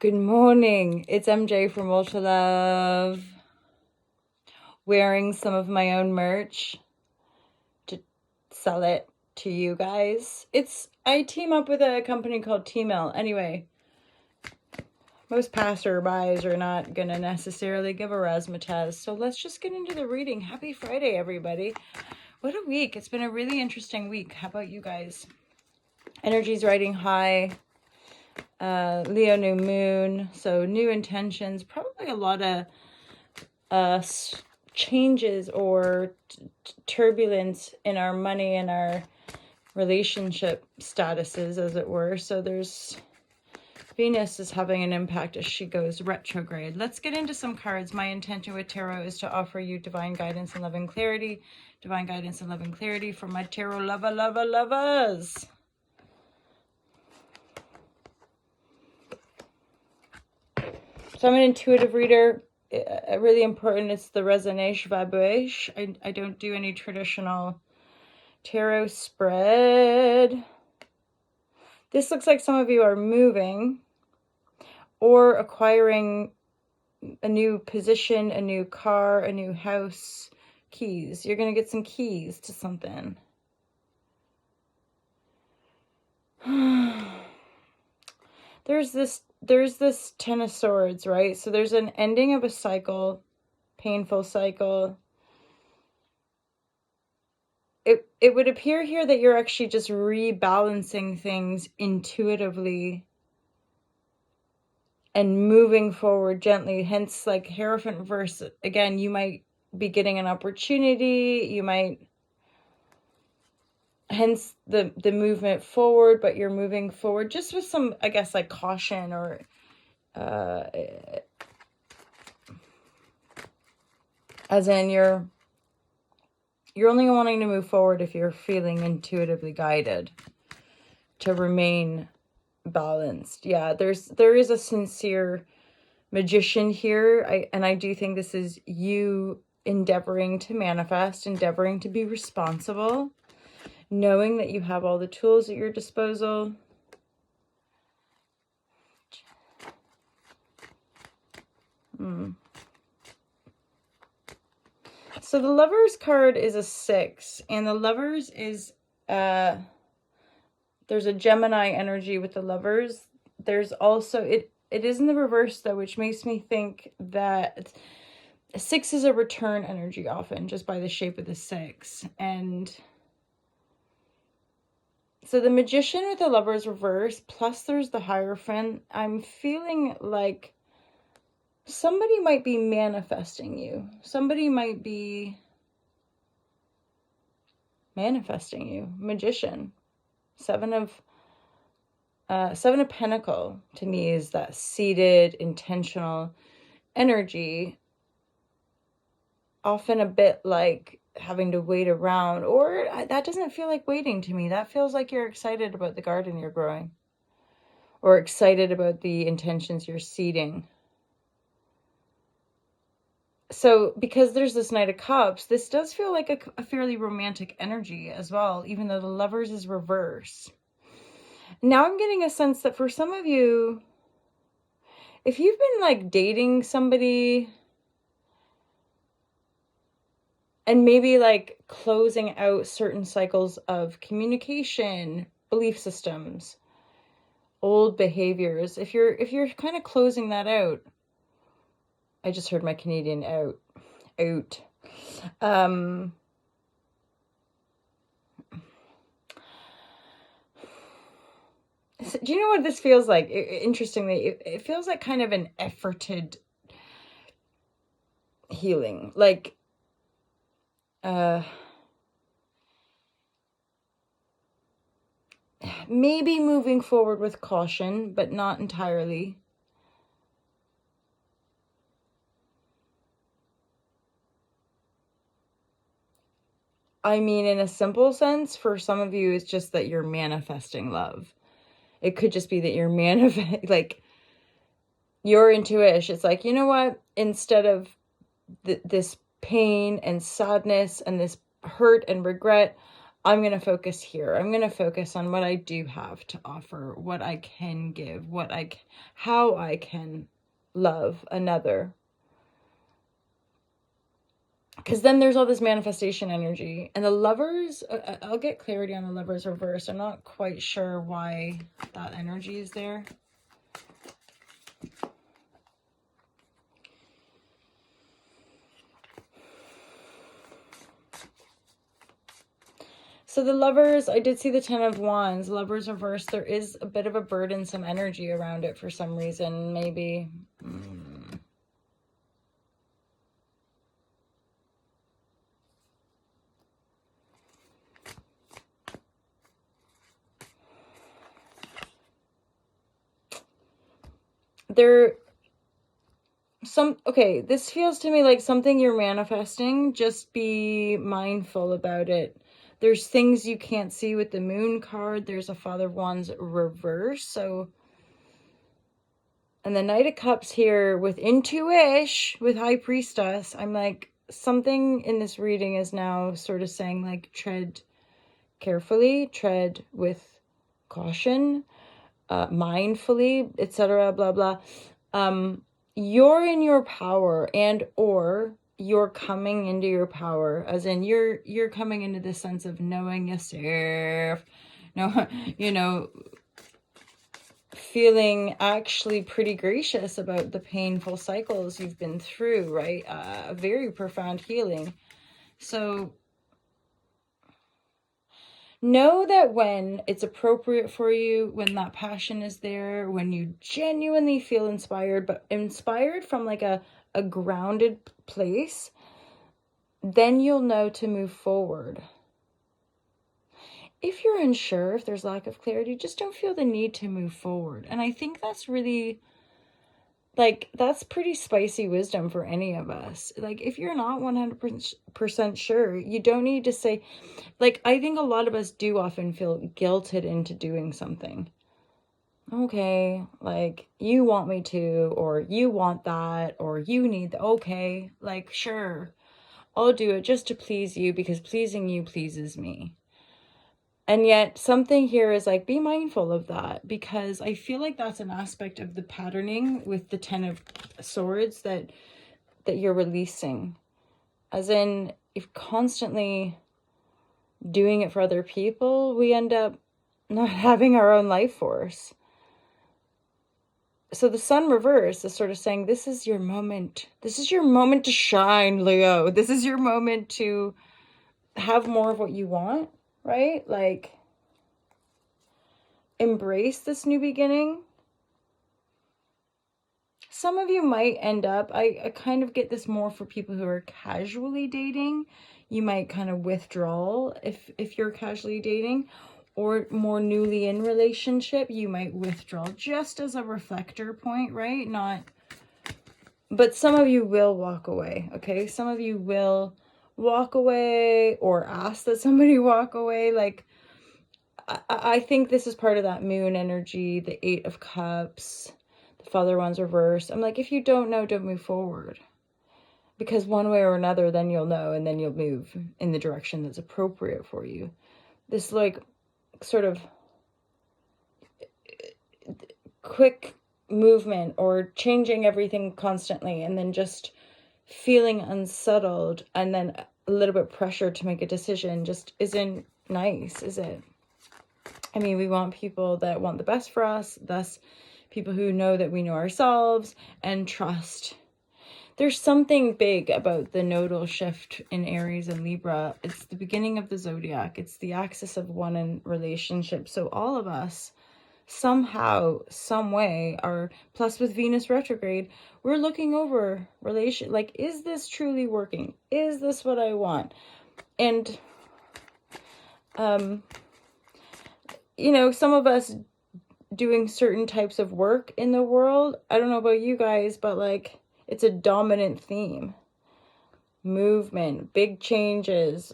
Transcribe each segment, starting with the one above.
Good morning. It's MJ from Ultra Love, wearing some of my own merch to sell it to you guys. I team up with a company called T-Mill. Anyway, most passerbys are not going to necessarily give a razzmatazz, so let's just get into the reading. Happy Friday, everybody. What a week. It's been a really interesting week. How about you guys? Energy's riding high. Leo new moon, so new intentions, probably a lot of changes or turbulence in our money and our relationship statuses, as it were. So Venus is having an impact as she goes retrograde. Let's get into some cards. My intention with tarot is to offer you divine guidance and love and clarity. Divine guidance and love and clarity for my tarot lovers. So I'm an intuitive reader. Really important, it's the resonance vibration. I don't do any traditional tarot spread. This looks like some of you are moving or acquiring a new position, a new car, a new house, keys. You're going to get some keys to something. There's this Ten of Swords, right? So there's an ending of a cycle, painful cycle. It would appear here that you're actually just rebalancing things intuitively and moving forward gently. Hence, like Hierophant reverse, again, you might be getting an opportunity. You might, hence the movement forward, but you're moving forward just with some, I guess, like caution or as in you're only wanting to move forward if you're feeling intuitively guided to remain balanced. Yeah, there is a sincere magician here. I do think this is you endeavoring to manifest, endeavoring to be responsible, knowing that you have all the tools at your disposal. So the Lovers card is a 6, and the Lovers is, there's a Gemini energy with the Lovers. There's also, it is in the reverse though, which makes me think that 6 is a return energy often, just by the shape of the 6. And so the Magician with the Lovers reverse, plus there's the Hierophant. I'm feeling like somebody might be manifesting you. Somebody might be manifesting you. Magician. Seven of Pentacle to me is that seated, intentional energy. Often a bit like having to wait around, or that doesn't feel like waiting to me. That feels like you're excited about the garden you're growing, or excited about the intentions you're seeding. So because there's this Knight of Cups, this does feel like a fairly romantic energy as well, even though the Lovers is reverse. Now I'm getting a sense that for some of you, if you've been like dating somebody and maybe like closing out certain cycles of communication, belief systems, old behaviors, if you're kind of closing that out, I just heard my Canadian out. Do you know what this feels like? Interestingly, it feels like kind of an efforted healing. Like, maybe moving forward with caution, but not entirely. I mean, in a simple sense, for some of you, it's just that you're manifesting love. It could just be that you're like, your intuition. It's like, you know what? Instead of this pain and sadness and this hurt and regret, I'm going to focus here. I'm going to focus on what I do have to offer, what I can give, how I can love another. Because then there's all this manifestation energy. And the Lovers, I'll get clarity on the Lovers reverse. I'm not quite sure why that energy is there. So the Lovers, I did see the 10 of Wands. Lovers reverse, there is a bit of a burdensome energy around it for some reason, maybe. Okay, this feels to me like something you're manifesting. Just be mindful about it. There's things you can't see with the Moon card. There's a Father of Wands reverse. So, and the Knight of Cups here with Intuish, with High Priestess. I'm like, something in this reading is now sort of saying like, tread carefully, tread with caution, mindfully, etc. Blah, blah. You're in your power, and or you're coming into your power, as in you're coming into this sense of knowing yourself, feeling actually pretty gracious about the painful cycles you've been through, right? Very profound healing. So know that when it's appropriate for you, when that passion is there, when you genuinely feel inspired, but inspired from like a grounded place, then you'll know to move forward. If you're unsure, if there's lack of clarity, just don't feel the need to move forward. And I think that's really, like, that's pretty spicy wisdom for any of us. Like, if you're not 100% sure, you don't need to say, like, I think a lot of us do often feel guilted into doing something. Okay, like, you want me to, or you want that, or you need, okay, like, sure, I'll do it just to please you because pleasing you pleases me. And yet something here is like, be mindful of that, because I feel like that's an aspect of the patterning with the 10 of Swords that you're releasing. As in, if constantly doing it for other people, we end up not having our own life force. So the Sun reverse is sort of saying, this is your moment. This is your moment to shine, Leo. This is your moment to have more of what you want, right? Like, embrace this new beginning. Some of you might end up, I kind of get this more for people who are casually dating. You might kind of withdraw if you're casually dating, or more newly in relationship, you might withdraw just as a reflector point, right? But some of you will walk away, okay? Some of you will walk away or ask that somebody walk away. Like, I think this is part of that Moon energy, the 8 of Cups, the Father of Wands reverse. I'm like, if you don't know, don't move forward. Because one way or another, then you'll know, and then you'll move in the direction that's appropriate for you. This, like, sort of quick movement or changing everything constantly and then just feeling unsettled and then a little bit pressure to make a decision just isn't nice, is it? I mean, we want people that want the best for us, thus people who know that we know ourselves and trust. There's something big about the nodal shift in Aries and Libra. It's the beginning of the zodiac. It's the axis of one in relationship. So all of us, somehow, some way, are, plus with Venus retrograde, we're looking over like, is this truly working? Is this what I want? And, you know, some of us doing certain types of work in the world, I don't know about you guys, but like, it's a dominant theme. Movement, big changes,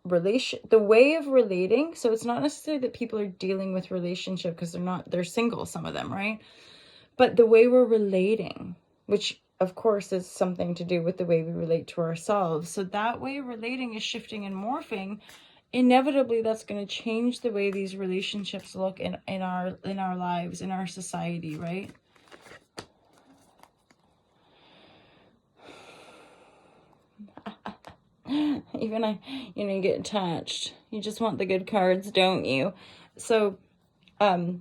relation, the way of relating. So it's not necessarily that people are dealing with relationship because they're single, some of them, right? But the way we're relating, which of course, is something to do with the way we relate to ourselves. So that way relating is shifting and morphing. Inevitably, that's going to change the way these relationships look in our lives, in our society, right? Even you get attached. You just want the good cards, don't you? So, the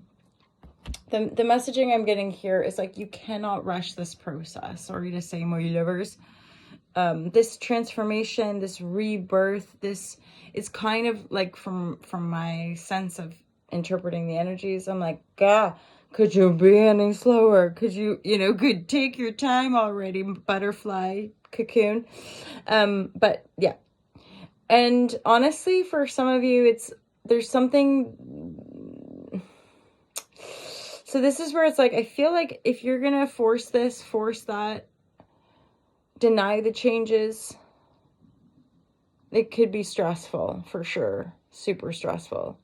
messaging I'm getting here is like, you cannot rush this process. Sorry to say, my lovers. This transformation, this rebirth, this is kind of like from my sense of interpreting the energies. I'm like, God, could you be any slower? Could you, could take your time already, butterfly cocoon. But yeah. And honestly, for some of you, there's something. So this is where it's like, I feel like if you're going to force this, force that, deny the changes, it could be stressful for sure. Super stressful.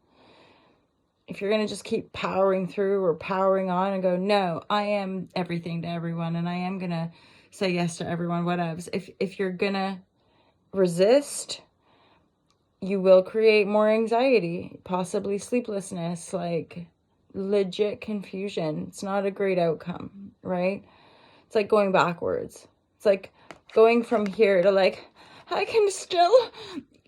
If you're going to just keep powering through or powering on and go, no, I am everything to everyone and I am going to say yes to everyone, whatevs. If you're going to resist, you will create more anxiety, possibly sleeplessness, like legit confusion. It's not a great outcome, right? It's like going backwards. It's like going from here to like, I can still,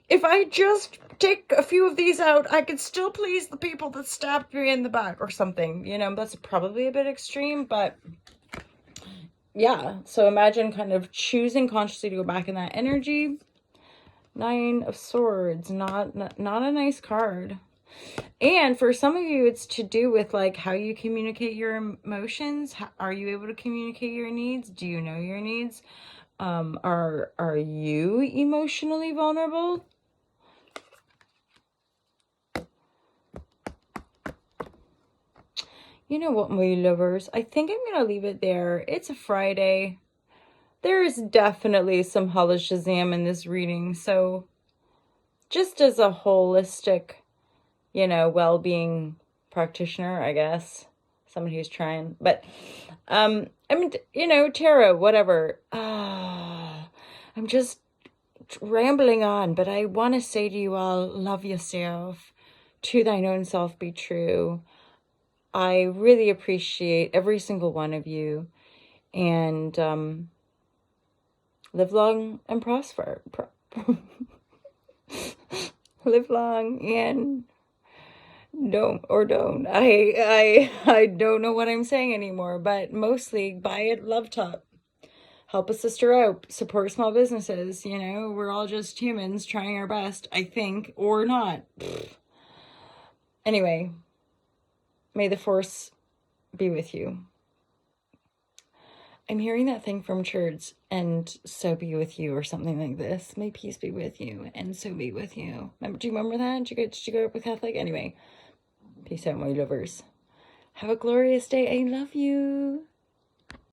if I just take a few of these out, I can still please the people that stabbed me in the back or something. That's probably a bit extreme, but yeah. So imagine kind of choosing consciously to go back in that energy. 9 of Swords, not a nice card. And for some of you, it's to do with like how you communicate your emotions. Are you able to communicate your needs? Do you know your needs? Are you emotionally vulnerable? You know what, my lovers? I think I'm going to leave it there. It's a Friday. There is definitely some Hala Shazam in this reading. So just as a holistic, well-being practitioner, I guess. Somebody who's trying. But, I mean, tarot, whatever. I'm just rambling on, but I want to say to you all, love yourself. To thine own self be true. I really appreciate every single one of you. And live long and prosper. Live long and don't. I don't know what I'm saying anymore, but mostly buy it Love Top. Help a sister out, support small businesses. We're all just humans trying our best, I think, or not. Anyway, may the force be with you. I'm hearing that thing from church, and so be with you, or something like this. May peace be with you, and so be with you. Do you remember that? Did you grow up with Catholic? Anyway, peace out, my lovers. Have a glorious day. I love you.